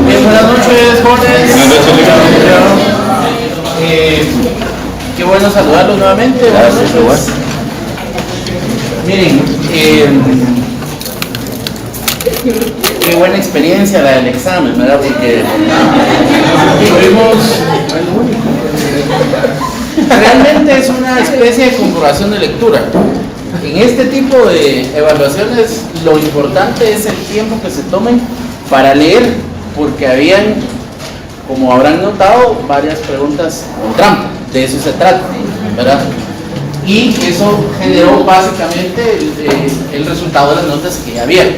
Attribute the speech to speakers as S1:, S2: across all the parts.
S1: Bien, buenas noches, jóvenes.
S2: Buenas noches,
S1: qué bueno saludarlos nuevamente. Buenas noches. Miren, qué buena experiencia la del examen, ¿verdad? Porque realmente es una especie de comprobación de lectura. En este tipo de evaluaciones lo importante es el tiempo que se tomen para leer, porque habían, como habrán notado, varias preguntas con trampa. De eso se trata, ¿verdad? Y eso generó básicamente el resultado de las notas que ya vieron.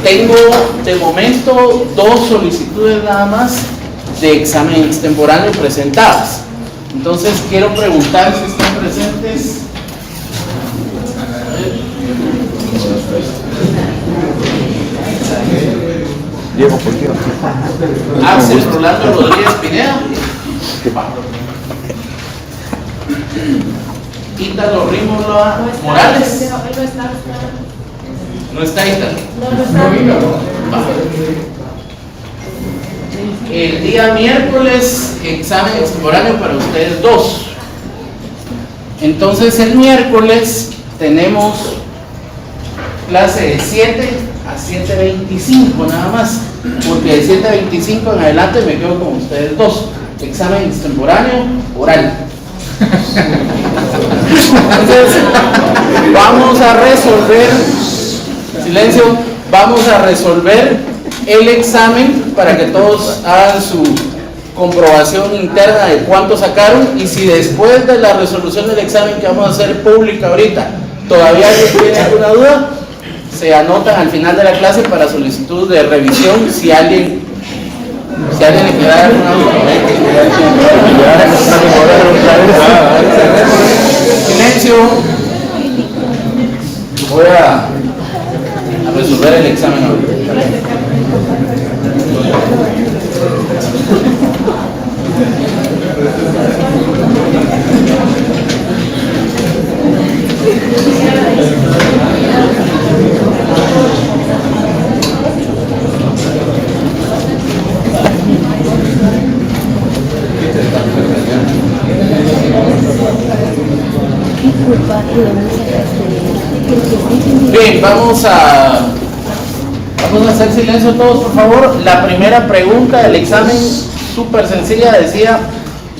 S1: Tengo de momento 2 solicitudes nada más de examen extemporáneo presentadas. Entonces quiero preguntar si están presentes.
S3: Diego, ¿por qué?
S1: Axel Rolando Rodríguez Pineda. Ítalo Rímola Morales. No está Ítalo. El día miércoles, examen extemporáneo para ustedes 2. Entonces el miércoles tenemos clase de 7 a 7:25 nada más, porque de 7:25 en adelante me quedo con ustedes 2. Examen extemporáneo oral. Entonces vamos a resolver, silencio, vamos a resolver el examen para que todos hagan su comprobación interna de cuánto sacaron, y si después de la resolución del examen que vamos a hacer pública ahorita todavía tienen alguna duda, se anotan al final de la clase para solicitud de revisión si alguien le queda alguna duda. Silencio. Voy a resolver el examen ahorita. Bien, vamos a hacer silencio todos, por favor. La primera pregunta del examen, súper sencilla, decía: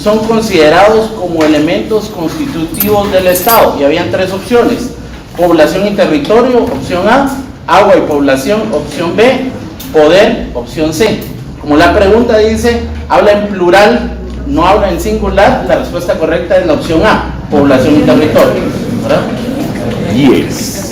S1: son considerados como elementos constitutivos del Estado, y habían 3 opciones: población y territorio, opción A; agua y población, opción B; poder, opción C. Como la pregunta dice, habla en plural, no habla en singular, la respuesta correcta es la opción A, población y territorio, ¿verdad?
S3: Yes.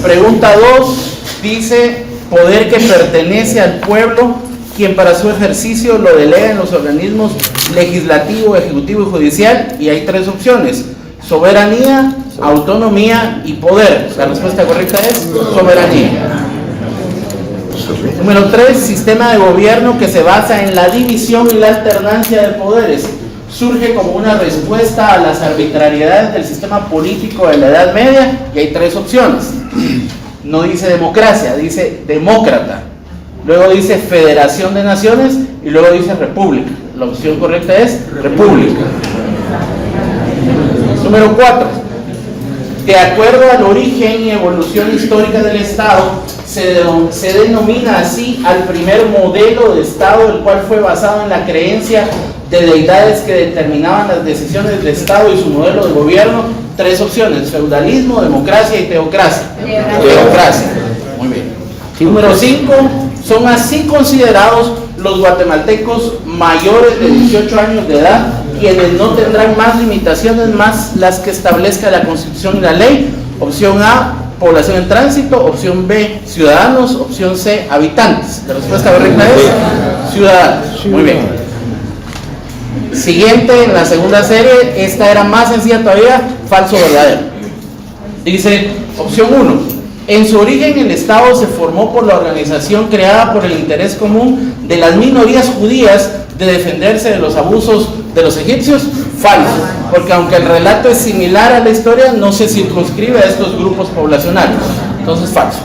S1: Pregunta 2 dice: poder que pertenece al pueblo, quien para su ejercicio lo delega en los organismos legislativo, ejecutivo y judicial. Y hay 3 opciones: soberanía, autonomía y poder. La respuesta correcta es soberanía. Número 3, sistema de gobierno que se basa en la división y la alternancia de poderes. Surge como una respuesta a las arbitrariedades del sistema político de la Edad Media, y hay 3 opciones. No dice democracia, dice demócrata. Luego dice federación de naciones, y luego dice república. La opción correcta es república. Número 4. De acuerdo al origen y evolución histórica del Estado, se denomina así al primer modelo de Estado, el cual fue basado en la creencia de deidades que determinaban las decisiones del Estado y su modelo de gobierno. 3 opciones: feudalismo, democracia y teocracia. Teocracia. Muy bien. Número 5. Son así considerados los guatemaltecos mayores de 18 años de edad, quienes no tendrán más limitaciones más las que establezca la Constitución y la ley. Opción A, población en tránsito; opción B, ciudadanos; opción C, habitantes. La respuesta correcta es ciudadanos. Muy bien. Siguiente, en la segunda serie, esta era más sencilla todavía: falso o verdadero. Dice, opción 1: en su origen el Estado se formó por la organización creada por el interés común de las minorías judías de defenderse de los abusos de los egipcios. Falso, porque aunque el relato es similar a la historia, no se circunscribe a estos grupos poblacionales. Entonces, falso.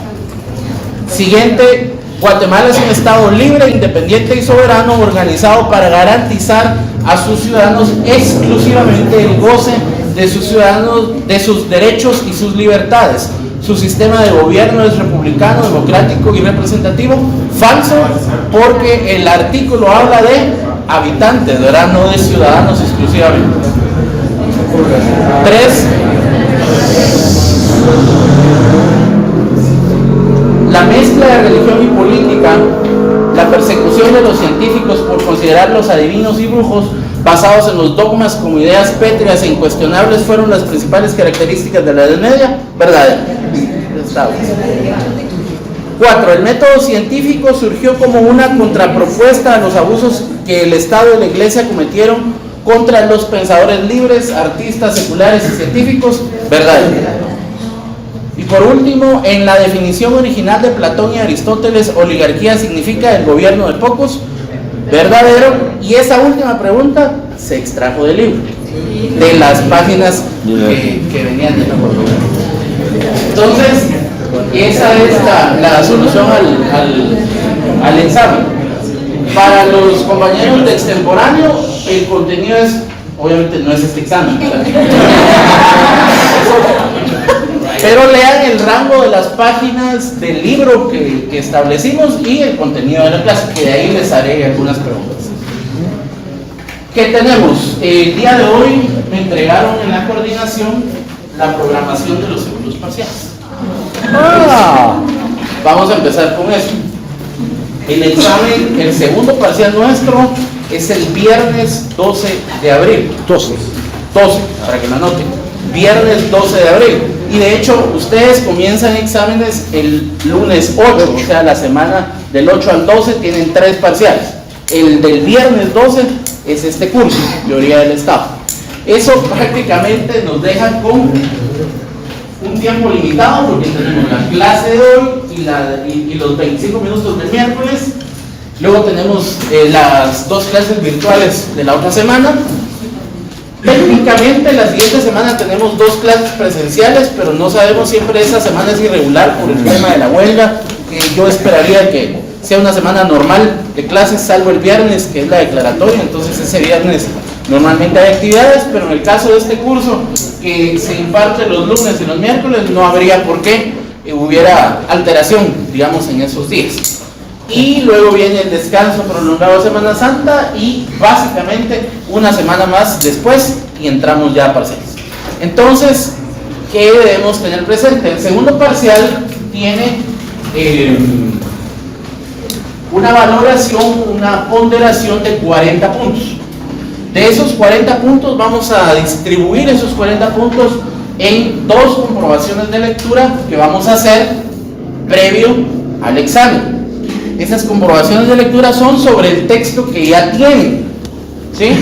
S1: Siguiente, Guatemala es un estado libre, independiente y soberano, organizado para garantizar a sus ciudadanos exclusivamente el goce de sus ciudadanos, de sus derechos y sus libertades. Su sistema de gobierno es republicano, democrático y representativo. Falso, porque el artículo habla de habitantes, ¿verdad? No de ciudadanos exclusivamente. 3. La mezcla de religión y política, la persecución de los científicos por considerarlos adivinos y brujos basados en los dogmas como ideas pétreas e incuestionables fueron las principales características de la Edad Media. Verdadero. 4. El método científico surgió como una contrapropuesta a los abusos que el Estado y la Iglesia cometieron contra los pensadores libres, artistas, seculares y científicos. Verdadero. Y por último, en la definición original de Platón y Aristóteles, oligarquía significa el gobierno de pocos. Verdadero. Y esa última pregunta se extrajo del libro, de las páginas que venían de la Córdoba. Entonces, esa es la solución al examen. Para los compañeros de extemporáneo, el contenido es, obviamente no es este examen, ¿verdad? Pero lean el rango de las páginas del libro que establecimos y el contenido de la clase, que de ahí les haré algunas preguntas. ¿Qué tenemos? El día de hoy me entregaron en la coordinación la programación de los segundos parciales. Vamos a empezar con eso. El examen, el segundo parcial nuestro es el viernes 12 de abril. 12, para que lo anoten. Viernes 12 de abril. Y de hecho, ustedes comienzan exámenes el lunes 8, o sea, la semana del 8 al 12 tienen 3 parciales. El del viernes 12 es este curso, teoría del Estado. Eso prácticamente nos deja con un tiempo limitado, porque tenemos la clase de hoy y los 25 minutos del miércoles. Luego tenemos las 2 clases virtuales de la otra semana. Técnicamente la siguiente semana tenemos 2 clases presenciales, pero no sabemos, siempre esa semana es irregular por el tema de la huelga, que yo esperaría que sea una semana normal de clases, salvo el viernes, que es la declaratoria. Entonces ese viernes normalmente hay actividades, pero en el caso de este curso, que se imparte los lunes y los miércoles, no habría por qué hubiera alteración, digamos, en esos días. Y luego viene el descanso prolongado de Semana Santa y básicamente una semana más después y entramos ya a parciales. Entonces, ¿qué debemos tener presente? El segundo parcial tiene una valoración, una ponderación de 40 puntos. De esos 40 puntos vamos a distribuir esos 40 puntos en 2 comprobaciones de lectura que vamos a hacer previo al examen. Esas comprobaciones de lectura son sobre el texto que ya tienen, ¿sí?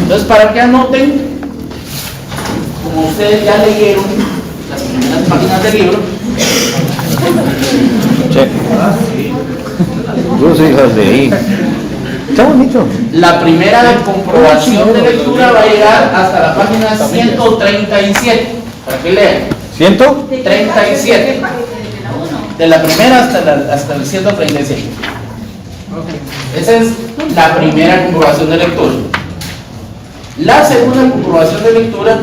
S1: Entonces, para que anoten, como ustedes ya leyeron las primeras páginas del libro,
S3: Yo soy las de ahí. Está bonito.
S1: La primera comprobación de lectura va a llegar hasta la página 137, para que lean. ¿137? De la primera hasta el 137. Esa es la primera comprobación de lectura. La segunda comprobación de lectura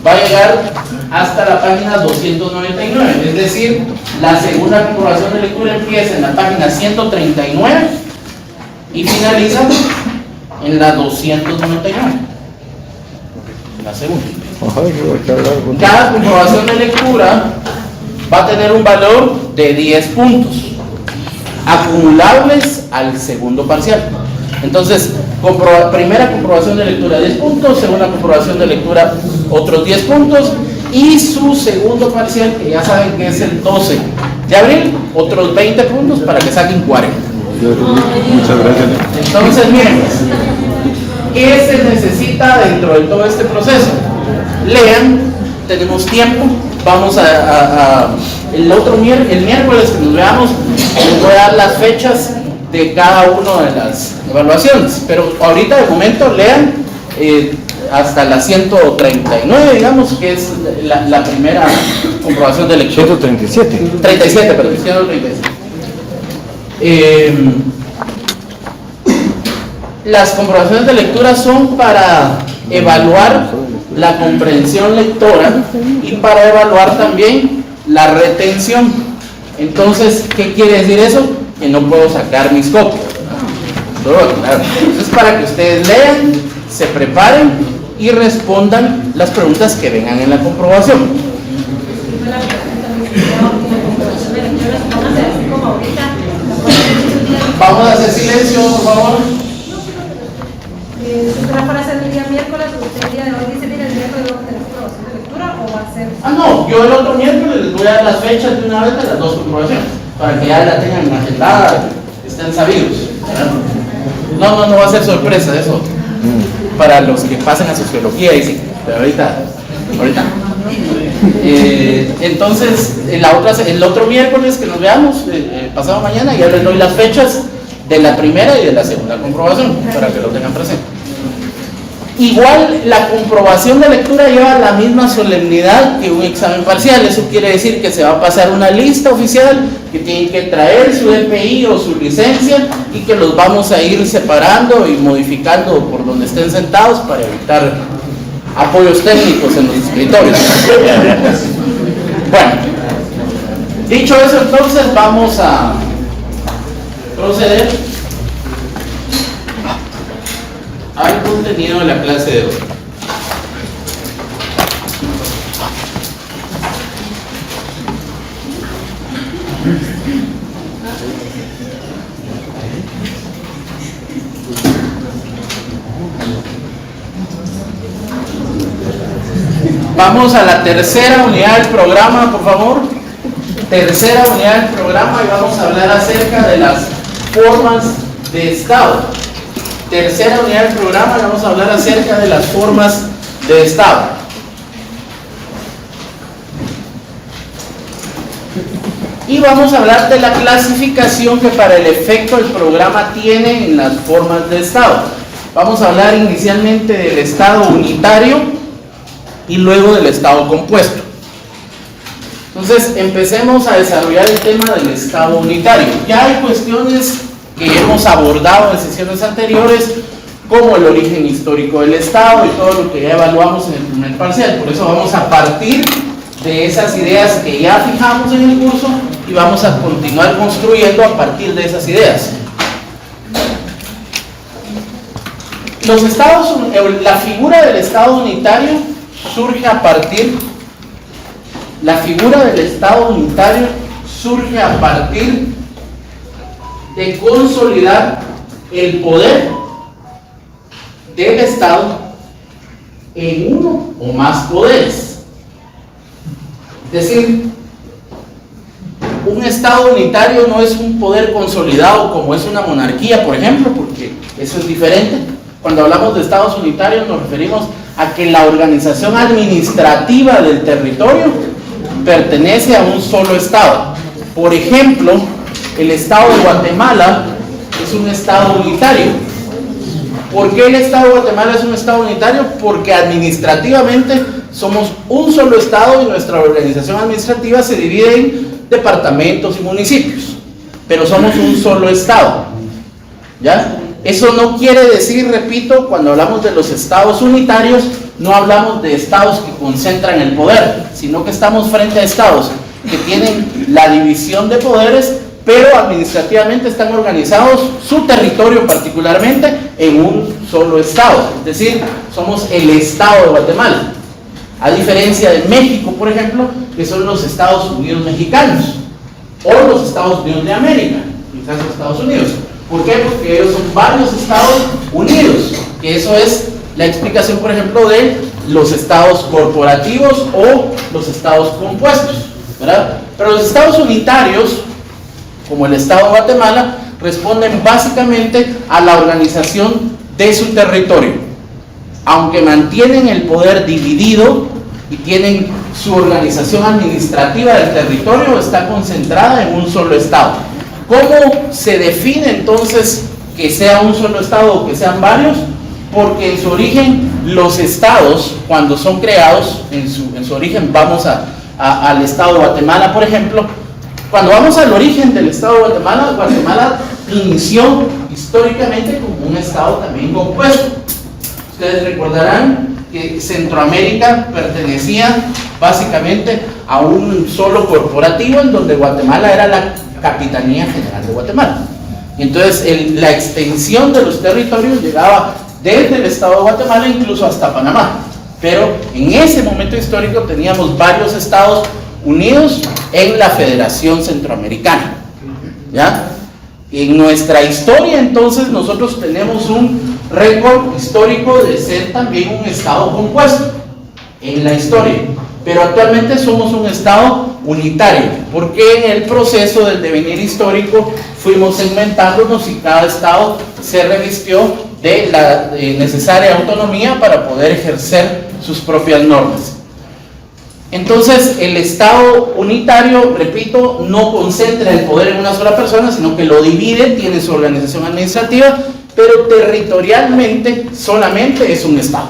S1: va a llegar hasta la página 299. Es decir, la segunda comprobación de lectura empieza en la página 139 y finaliza en la 299. La segunda. Cada comprobación de lectura va a tener un valor de 10 puntos acumulables al segundo parcial. Entonces, primera comprobación de lectura 10 puntos, segunda comprobación de lectura otros 10 puntos y su segundo parcial, que ya saben que es el 12 de abril, otros 20 puntos para que saquen 40.
S3: Muchas gracias.
S1: Entonces, miren, ¿qué se necesita dentro de todo este proceso? Lean, tenemos tiempo. Vamos el miércoles que nos veamos, les voy a dar las fechas de cada una de las evaluaciones, pero ahorita de momento lean hasta la 139, digamos, que es la primera comprobación de lectura.
S3: 137.
S1: 37, perdón, 137. Las comprobaciones de lectura son para evaluar la comprensión lectora y para evaluar también la retención. Entonces, ¿qué quiere decir eso? Que no puedo sacar mis copias. Entonces, para que ustedes lean, se preparen y respondan las preguntas que vengan en la comprobación. Vamos a hacer silencio, por favor.
S2: ¿Será para hacer el día miércoles o usted el día de hoy dice, mira, el miércoles vamos a tener comprobación de lectura o va a ser...?
S1: No, yo el otro miércoles les voy a dar las fechas de una vez de las dos comprobaciones, para que ya la tengan agendada, estén sabidos, ¿verdad? No va a ser sorpresa eso, para los que pasen a sociología, dicen, pero ahorita. Entonces, el otro miércoles que nos veamos, pasado mañana, ya les doy las fechas de la primera y de la segunda comprobación, para que lo tengan presente. Igual, la comprobación de lectura lleva la misma solemnidad que un examen parcial. Eso quiere decir que se va a pasar una lista oficial, que tienen que traer su DPI o su licencia y que los vamos a ir separando y modificando por donde estén sentados para evitar apoyos técnicos en los escritorios. Bueno, dicho eso, entonces vamos a proceder al contenido de la clase de hoy. Vamos a la tercera unidad del programa, por favor. Tercera unidad del programa y vamos a hablar acerca de las formas de estado. Tercera unidad del programa y vamos a hablar acerca de las formas de estado. Y vamos a hablar de la clasificación que para el efecto del programa tiene en las formas de estado. Vamos a hablar inicialmente del estado unitario y luego del estado compuesto. Entonces, empecemos a desarrollar el tema del estado unitario. Ya hay cuestiones que hemos abordado en sesiones anteriores, como el origen histórico del estado y todo lo que ya evaluamos en el primer parcial. Por eso vamos a partir de esas ideas que ya fijamos en el curso y vamos a continuar construyendo a partir de esas ideas. La figura del estado unitario surge a partir de consolidar el poder del Estado en uno o más poderes. Es decir, un Estado unitario no es un poder consolidado como es una monarquía, por ejemplo, porque eso es diferente. Cuando hablamos de Estados unitarios nos referimos a que la organización administrativa del territorio pertenece a un solo Estado. Por ejemplo, el Estado de Guatemala es un Estado unitario. ¿Por qué el Estado de Guatemala es un Estado unitario? Porque administrativamente somos un solo Estado y nuestra organización administrativa se divide en departamentos y municipios, pero somos un solo Estado. ¿Ya? Eso no quiere decir, repito, cuando hablamos de los estados unitarios, no hablamos de estados que concentran el poder, sino que estamos frente a estados que tienen la división de poderes, pero administrativamente están organizados, su territorio particularmente, en un solo estado. Es decir, somos el Estado de Guatemala, a diferencia de México, por ejemplo, que son los Estados Unidos mexicanos, o los Estados Unidos de América, quizás los Estados Unidos. ¿Por qué? Porque ellos son varios Estados unidos, que eso es la explicación, por ejemplo, de los estados corporativos o los estados compuestos, ¿verdad? Pero los estados unitarios, como el Estado de Guatemala, responden básicamente a la organización de su territorio, aunque mantienen el poder dividido y tienen su organización administrativa del territorio, está concentrada en un solo Estado. ¿Cómo se define entonces que sea un solo Estado o que sean varios? Porque en su origen los estados, cuando son creados, en su origen, vamos al Estado de Guatemala, por ejemplo, Cuando vamos al origen del Estado de Guatemala, Guatemala inició históricamente como un Estado también compuesto. Ustedes recordarán que Centroamérica pertenecía básicamente a un solo corporativo en donde Guatemala era la Capitanía General de Guatemala. Entonces la extensión de los territorios llegaba desde el Estado de Guatemala incluso hasta Panamá. Pero en ese momento histórico teníamos varios estados unidos en la Federación Centroamericana. ¿Ya? En nuestra historia entonces nosotros tenemos un récord histórico de ser también un estado compuesto en la historia, pero actualmente somos un estado unitario, porque en el proceso del devenir histórico fuimos segmentándonos y cada estado se revistió de la necesaria autonomía para poder ejercer sus propias normas. Entonces el Estado unitario, repito, no concentra el poder en una sola persona, sino que lo divide, tiene su organización administrativa, pero territorialmente solamente es un Estado.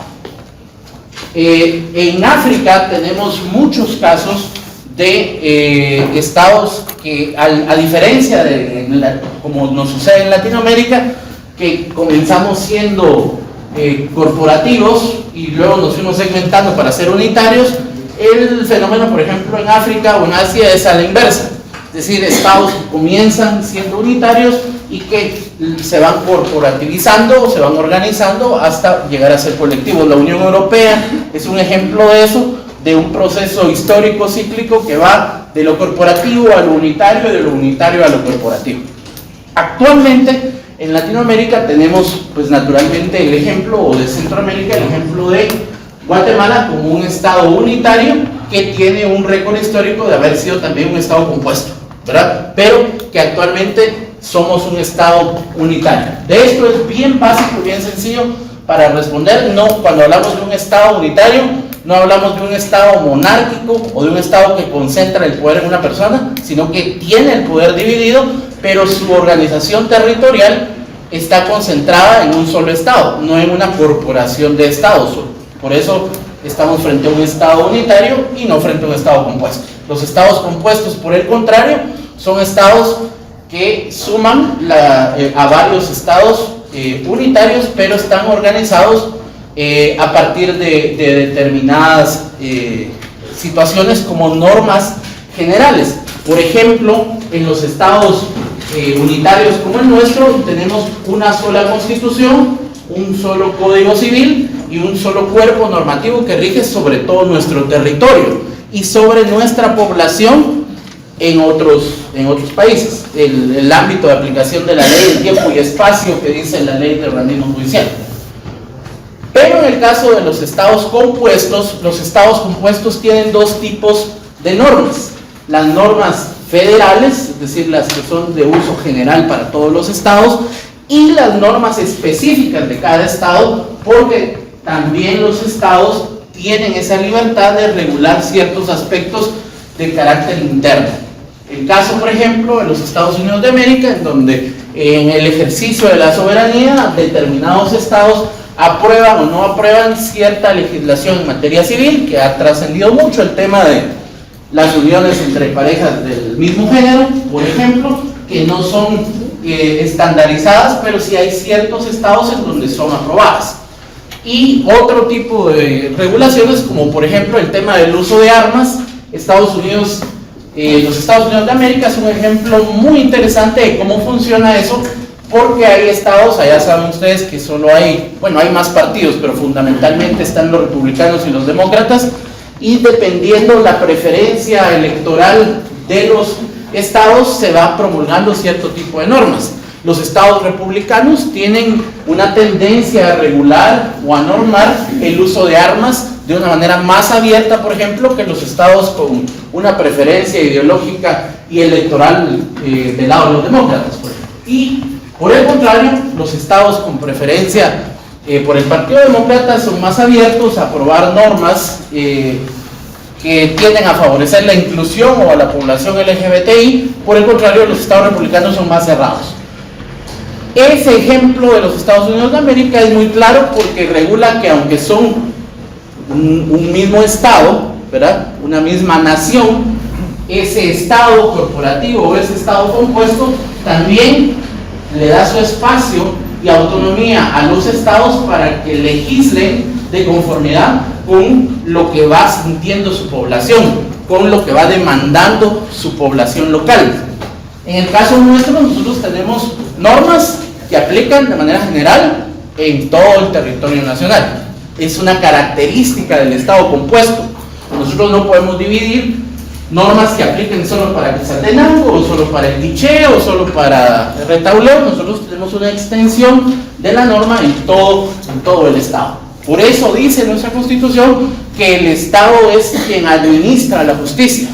S1: En África tenemos muchos casos de estados que, a diferencia de como nos sucede en Latinoamérica, que comenzamos siendo corporativos y luego nos fuimos segmentando para ser unitarios. El fenómeno, por ejemplo, en África o en Asia es a la inversa, es decir, estados que comienzan siendo unitarios y que se van corporativizando o se van organizando hasta llegar a ser colectivos. La Unión Europea es un ejemplo de eso, de un proceso histórico cíclico que va de lo corporativo a lo unitario y de lo unitario a lo corporativo. Actualmente en Latinoamérica tenemos, pues naturalmente, el ejemplo, o de Centroamérica, el ejemplo de Guatemala como un estado unitario que tiene un récord histórico de haber sido también un estado compuesto, ¿verdad? Pero que actualmente somos un estado unitario. De esto es bien básico, bien sencillo para responder. No, cuando hablamos de un estado unitario, no hablamos de un estado monárquico o de un estado que concentra el poder en una persona, sino que tiene el poder dividido, pero su organización territorial está concentrada en un solo estado, no en una corporación de estados. Por eso estamos frente a un estado unitario y no frente a un estado compuesto. Los estados compuestos, por el contrario, son estados que suman a varios estados unitarios, pero están organizados a partir de determinadas situaciones como normas generales. Por ejemplo, en los estados unitarios como el nuestro tenemos una sola constitución, un solo código civil y un solo cuerpo normativo que rige sobre todo nuestro territorio y sobre nuestra población en otros países. El ámbito de aplicación de la ley en tiempo y espacio que dice la ley de organismo judicial. Pero en el caso de los estados compuestos tienen dos tipos de normas. Las normas federales, es decir, las que son de uso general para todos los estados, y las normas específicas de cada estado, porque también los estados tienen esa libertad de regular ciertos aspectos de carácter interno. El caso, por ejemplo, de los Estados Unidos de América, en donde en el ejercicio de la soberanía determinados estados aprueban o no aprueban cierta legislación en materia civil, que ha trascendido mucho el tema de las uniones entre parejas del mismo género, por ejemplo, que no son estandarizadas, pero sí hay ciertos estados en donde son aprobadas. Y otro tipo de regulaciones, como por ejemplo el tema del uso de armas. Los Estados Unidos de América es un ejemplo muy interesante de cómo funciona eso, porque hay estados, allá saben ustedes que solo hay más partidos, pero fundamentalmente están los republicanos y los demócratas, y dependiendo la preferencia electoral de los estados se va promulgando cierto tipo de normas. Los estados republicanos tienen una tendencia a regular o a normar el uso de armas de una manera más abierta, por ejemplo, que los estados con una preferencia ideológica y electoral del lado de los demócratas, por ejemplo. Y por el contrario, los estados con preferencia por el Partido Demócrata son más abiertos a aprobar normas que tienden a favorecer la inclusión o a la población LGBTI. Por el contrario, los estados republicanos son más cerrados. Ese ejemplo de los Estados Unidos de América es muy claro porque regula que aunque son un mismo estado, ¿verdad?, una misma nación, ese estado corporativo o ese estado compuesto también le da su espacio y autonomía a los estados para que legislen de conformidad con lo que va sintiendo su población, con lo que va demandando su población local. En el caso nuestro, nosotros tenemos normas que aplican de manera general en todo el territorio nacional. Es una característica del estado compuesto. Nosotros no podemos dividir normas que apliquen solo para Quetzaltenango, o solo para el Quiché, o solo para el Retauleo. Nosotros tenemos una extensión de la norma en todo el estado. Por eso dice nuestra Constitución que el Estado es quien administra la justicia.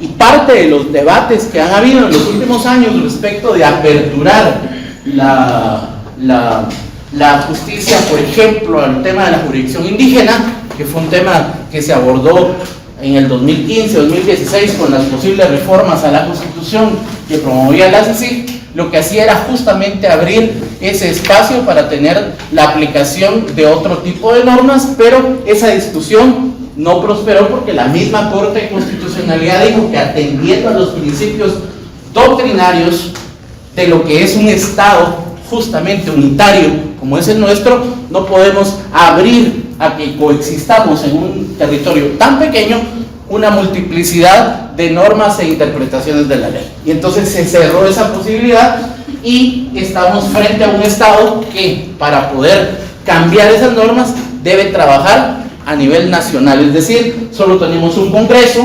S1: Y parte de los debates que han habido en los últimos años respecto de aperturar la justicia, por ejemplo, al tema de la jurisdicción indígena, que fue un tema que se abordó en el 2015-2016 con las posibles reformas a la Constitución que promovía la CICIG, lo que hacía era justamente abrir ese espacio para tener la aplicación de otro tipo de normas, pero esa discusión no prosperó porque la misma Corte de Constitucionalidad dijo que, atendiendo a los principios doctrinarios de lo que es un Estado justamente unitario como es el nuestro, no podemos abrir a que coexistamos en un territorio tan pequeño una multiplicidad de normas e interpretaciones de la ley. Y entonces se cerró esa posibilidad y estamos frente a un Estado que, para poder cambiar esas normas, debe trabajar a nivel nacional. Es decir, solo tenemos un Congreso,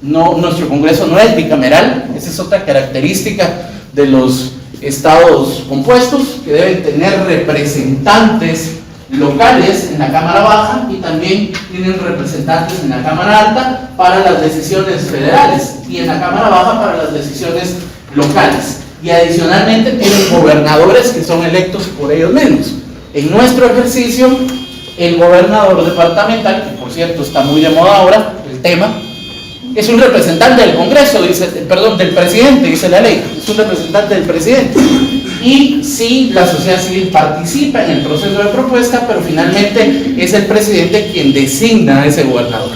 S1: nuestro Congreso no es bicameral. Esa es otra característica de los estados compuestos, que deben tener representantes locales en la Cámara Baja y también tienen representantes en la Cámara Alta para las decisiones federales y en la Cámara Baja para las decisiones locales. Y adicionalmente tienen gobernadores que son electos por ellos mismos. En nuestro ejercicio, el gobernador departamental, que por cierto está muy de moda ahora el tema, es un representante del Congreso, del presidente, dice la ley, es un representante del presidente. Y sí, la sociedad civil participa en el proceso de propuesta, pero finalmente es el presidente quien designa a ese gobernador.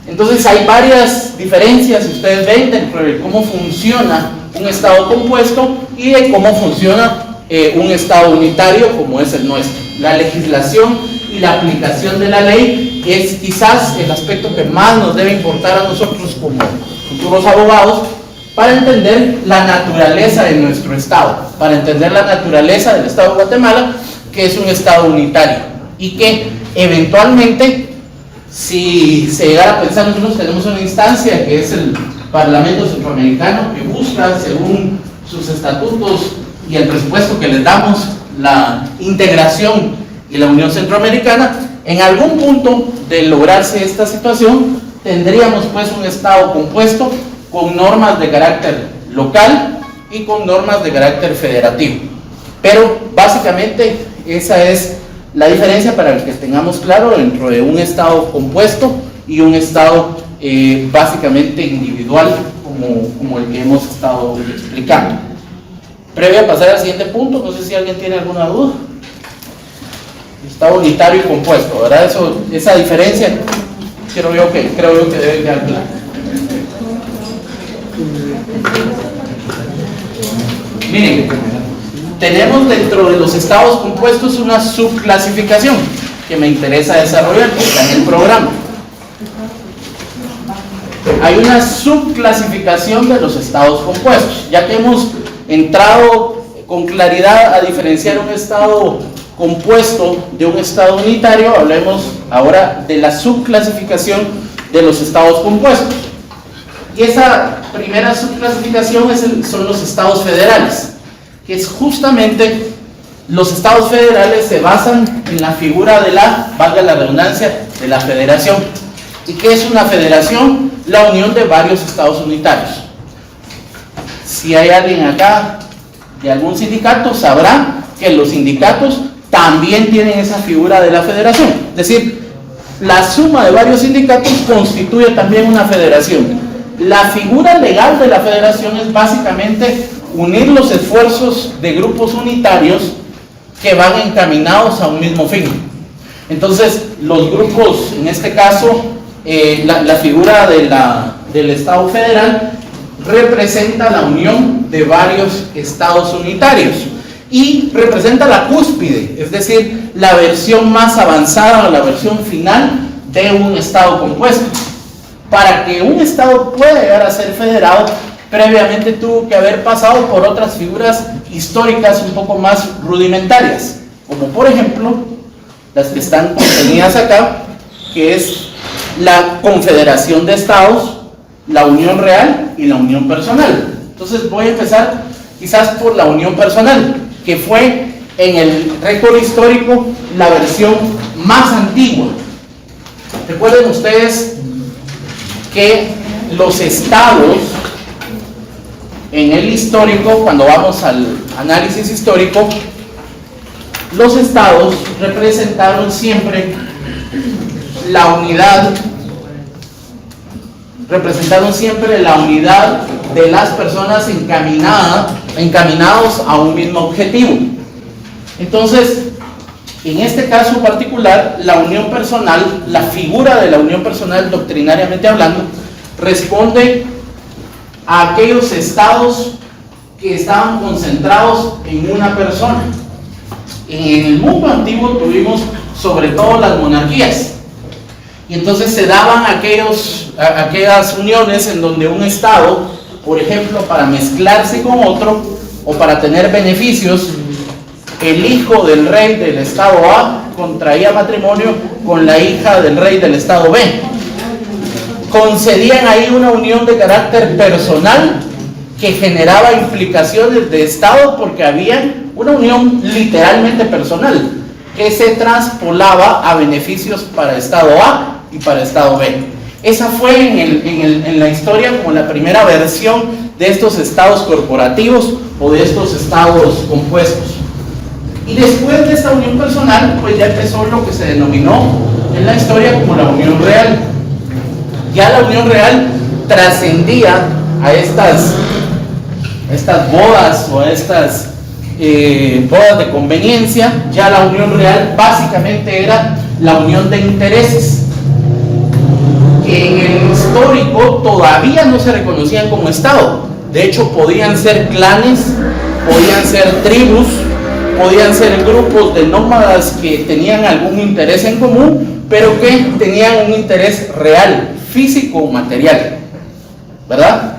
S1: Entonces hay varias diferencias, si ustedes ven, dentro de cómo funciona un Estado compuesto y de cómo funciona un Estado unitario como es el nuestro. La legislación y la aplicación de la ley es quizás el aspecto que más nos debe importar a nosotros como futuros abogados, para entender la naturaleza de nuestro Estado, para entender la naturaleza del Estado de Guatemala, que es un Estado unitario y que eventualmente, si se llegara a pensar, nosotros tenemos una instancia que es el Parlamento Centroamericano, que busca, según sus estatutos y el presupuesto que les damos, la integración y la Unión Centroamericana. En algún punto de lograrse esta situación, tendríamos pues un Estado compuesto con normas de carácter local y con normas de carácter federativo. Pero básicamente esa es la diferencia, para que tengamos claro, dentro de un Estado compuesto y un Estado básicamente individual, como el que hemos estado explicando. Previo a pasar al siguiente punto, no sé si alguien tiene alguna duda. Estado unitario y compuesto, ¿verdad? Esa diferencia creo yo que debe quedar clara. Miren, tenemos dentro de los estados compuestos una subclasificación que me interesa desarrollar, que está en el programa. Hay una subclasificación de los estados compuestos. Ya que hemos entrado con claridad a diferenciar un estado compuesto de un estado unitario, hablemos ahora de la subclasificación de los estados compuestos. Y esa primera subclasificación son los estados federales, que es justamente, los estados federales se basan en la figura de valga la redundancia, de la federación. ¿Y qué es una federación? La unión de varios estados unitarios. Si hay alguien acá de algún sindicato, sabrá que los sindicatos también tienen esa figura de la federación. Es decir, la suma de varios sindicatos constituye también una federación. La figura legal de la federación es básicamente unir los esfuerzos de grupos unitarios que van encaminados a un mismo fin. Entonces, los grupos, en este caso, la figura del Estado federal representa la unión de varios estados unitarios y representa la cúspide, es decir, la versión más avanzada o la versión final de un estado compuesto. Para que un estado pueda llegar a ser federado, previamente tuvo que haber pasado por otras figuras históricas un poco más rudimentarias, como por ejemplo las que están contenidas acá, que es la confederación de estados, la unión real y la unión personal. Entonces voy a empezar quizás por la unión personal, que fue en el récord histórico la versión más antigua. Recuerden ustedes que los estados en el histórico, cuando vamos al análisis histórico, los estados representaron siempre la unidad, de las personas encaminados a un mismo objetivo. Entonces, en este caso particular, la unión personal, la figura de la unión personal, doctrinariamente hablando, responde a aquellos estados que estaban concentrados en una persona. En el mundo antiguo tuvimos sobre todo las monarquías, y entonces se daban aquellas uniones en donde un estado, por ejemplo, para mezclarse con otro o para tener beneficios, el hijo del rey del estado A contraía matrimonio con la hija del rey del estado B. Concedían ahí una unión de carácter personal que generaba implicaciones de estado, porque había una unión literalmente personal que se traspolaba a beneficios para estado A y para estado B. Esa fue en la historia como la primera versión de estos estados corporativos o de estos estados compuestos. Y después de esta unión personal, pues ya empezó lo que se denominó en la historia como la unión real. Ya la unión real trascendía a estas bodas o a estas bodas de conveniencia. Ya la unión real básicamente era la unión de intereses, que en el histórico todavía no se reconocían como estado. De hecho, podían ser clanes, podían ser tribus, podían ser grupos de nómadas que tenían algún interés en común, pero que tenían un interés real, físico o material, ¿verdad?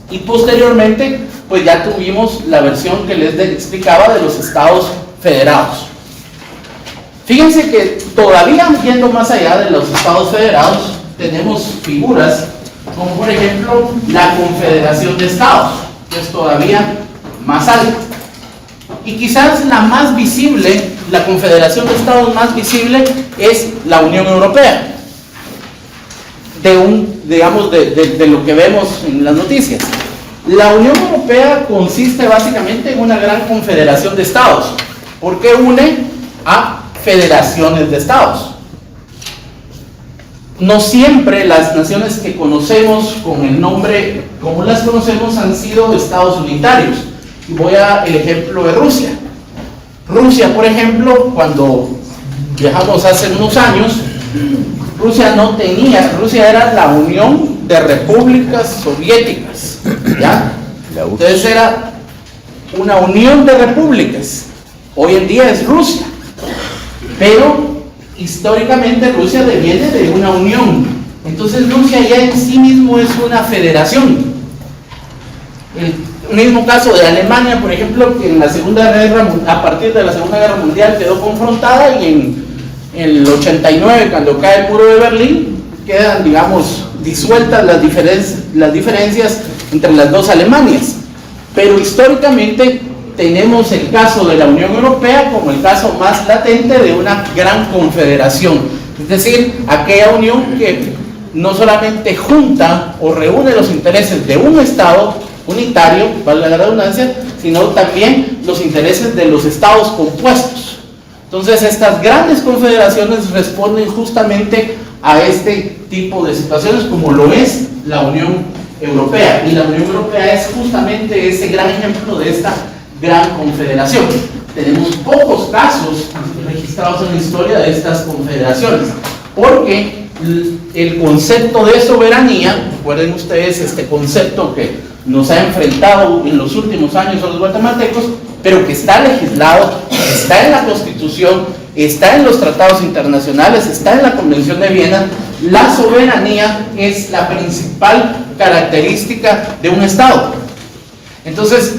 S1: Y posteriormente, pues ya tuvimos la versión que les explicaba de los estados federados. Fíjense que todavía yendo más allá de los estados federados, tenemos figuras como por ejemplo la Confederación de Estados, que es todavía más alta. Y quizás la más visible, la Confederación de Estados más visible, es la Unión Europea, de lo que vemos en las noticias. La Unión Europea consiste básicamente en una gran confederación de estados, porque une a federaciones de estados. No siempre las naciones que conocemos con el nombre como las conocemos han sido estados unitarios. Y voy a el ejemplo de Rusia. Rusia, por ejemplo, cuando viajamos hace unos años, Rusia era la Unión de Repúblicas Soviéticas, ¿ya? Entonces era una unión de repúblicas. Hoy en día es Rusia, pero históricamente Rusia deviene de una unión. Entonces Rusia ya en sí mismo es una federación. El mismo caso de Alemania, por ejemplo, que a partir de la Segunda Guerra Mundial quedó confrontada, y en el 89, cuando cae el muro de Berlín, quedan, digamos, disueltas las diferencias entre las dos Alemanias. Pero históricamente tenemos el caso de la Unión Europea como el caso más latente de una gran confederación, es decir, aquella unión que no solamente junta o reúne los intereses de un estado unitario, valga la redundancia, sino también los intereses de los estados compuestos. Entonces estas grandes confederaciones responden justamente a este tipo de situaciones, como lo es la Unión Europea, y la Unión Europea es justamente ese gran ejemplo de esta gran confederación. Tenemos pocos casos registrados en la historia de estas confederaciones, porque el concepto de soberanía, recuerden ustedes este concepto que nos ha enfrentado en los últimos años a los guatemaltecos, pero que está legislado, está en la Constitución, está en los tratados internacionales, está en la Convención de Viena. La soberanía es la principal característica de un Estado. Entonces,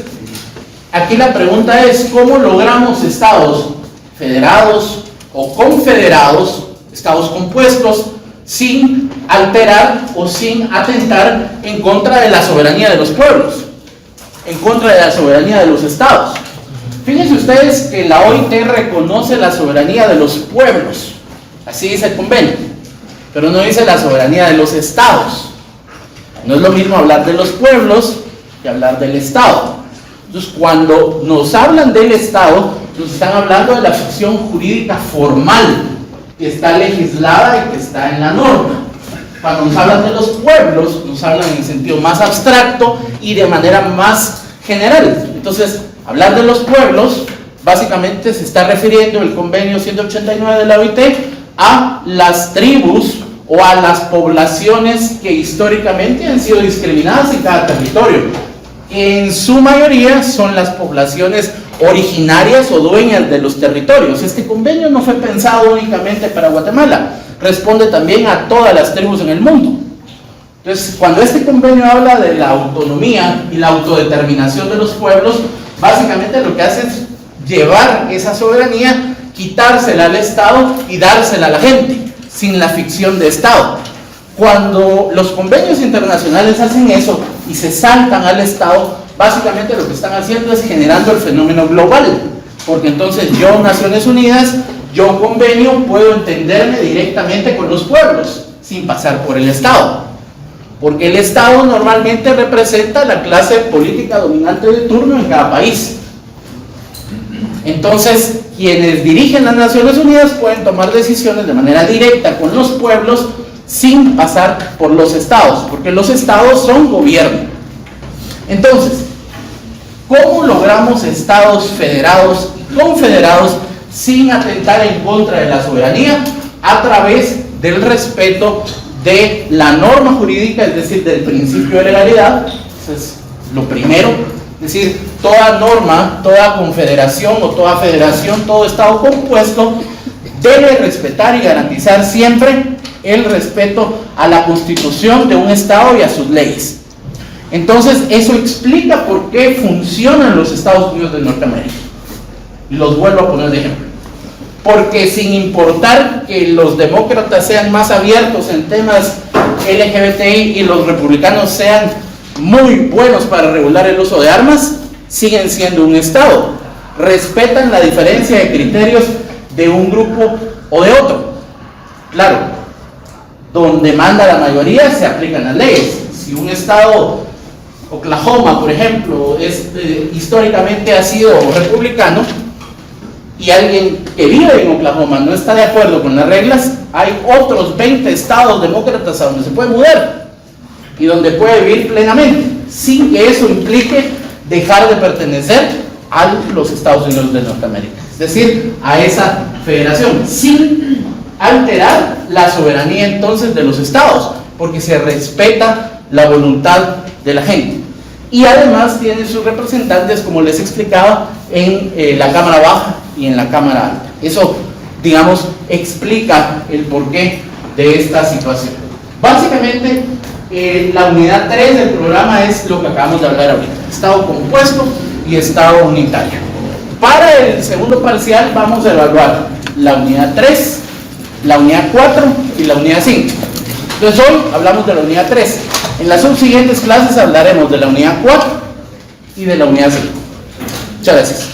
S1: aquí la pregunta es, ¿cómo logramos estados federados o confederados, estados compuestos, sin alterar o sin atentar en contra de la soberanía de los pueblos, en contra de la soberanía de los estados? Fíjense ustedes que la OIT reconoce la soberanía de los pueblos, así dice el convenio, pero no dice la soberanía de los estados. No es lo mismo hablar de los pueblos que hablar del Estado. Entonces, cuando nos hablan del Estado, nos están hablando de la ficción jurídica formal, que está legislada y que está en la norma. Cuando nos hablan de los pueblos, nos hablan en el sentido más abstracto y de manera más general. Entonces, hablar de los pueblos, básicamente se está refiriendo el convenio 189 de la OIT a las tribus o a las poblaciones que históricamente han sido discriminadas en cada territorio. En su mayoría son las poblaciones originarias o dueñas de los territorios. Este convenio no fue pensado únicamente para Guatemala, responde también a todas las tribus en el mundo. Entonces, cuando este convenio habla de la autonomía y la autodeterminación de los pueblos, básicamente lo que hace es llevar esa soberanía, quitársela al Estado y dársela a la gente, sin la ficción de Estado. Cuando los convenios internacionales hacen eso y se saltan al Estado, básicamente lo que están haciendo es generando el fenómeno global, porque entonces yo, Naciones Unidas, yo convenio, puedo entenderme directamente con los pueblos, sin pasar por el Estado, porque el Estado normalmente representa la clase política dominante de turno en cada país. Entonces, quienes dirigen las Naciones Unidas pueden tomar decisiones de manera directa con los pueblos sin pasar por los estados, porque los estados son gobierno. Entonces, ¿cómo logramos estados federados y confederados sin atentar en contra de la soberanía? A través del respeto de la norma jurídica, es decir, del principio de legalidad. Eso es lo primero. Es decir, toda norma, toda confederación o toda federación, todo estado compuesto debe respetar y garantizar siempre el respeto a la constitución de un estado y a sus leyes. Entonces, eso explica por qué funcionan los Estados Unidos de Norteamérica. Y los vuelvo a poner de ejemplo. Porque sin importar que los demócratas sean más abiertos en temas LGBTI y los republicanos sean muy buenos para regular el uso de armas, siguen siendo un Estado. Respetan la diferencia de criterios de un grupo o de otro. Claro, donde manda la mayoría se aplican las leyes. Si un Estado, Oklahoma por ejemplo, históricamente ha sido republicano, y alguien que vive en Oklahoma no está de acuerdo con las reglas, hay otros 20 estados demócratas a donde se puede mudar y donde puede vivir plenamente, sin que eso implique dejar de pertenecer a los Estados Unidos de Norteamérica, es decir, a esa federación, sin alterar la soberanía entonces de los estados, porque se respeta la voluntad de la gente. Y además tiene sus representantes, como les explicaba, en la Cámara Baja y en la Cámara Alta. Eso, digamos, explica el porqué de esta situación. Básicamente, la unidad 3 del programa es lo que acabamos de hablar ahorita: estado compuesto y estado unitario. Para el segundo parcial vamos a evaluar la unidad 3, la unidad 4 y la unidad 5. Entonces hoy hablamos de la unidad 3. En las subsiguientes clases hablaremos de la unidad 4 y de la unidad 5. Muchas gracias.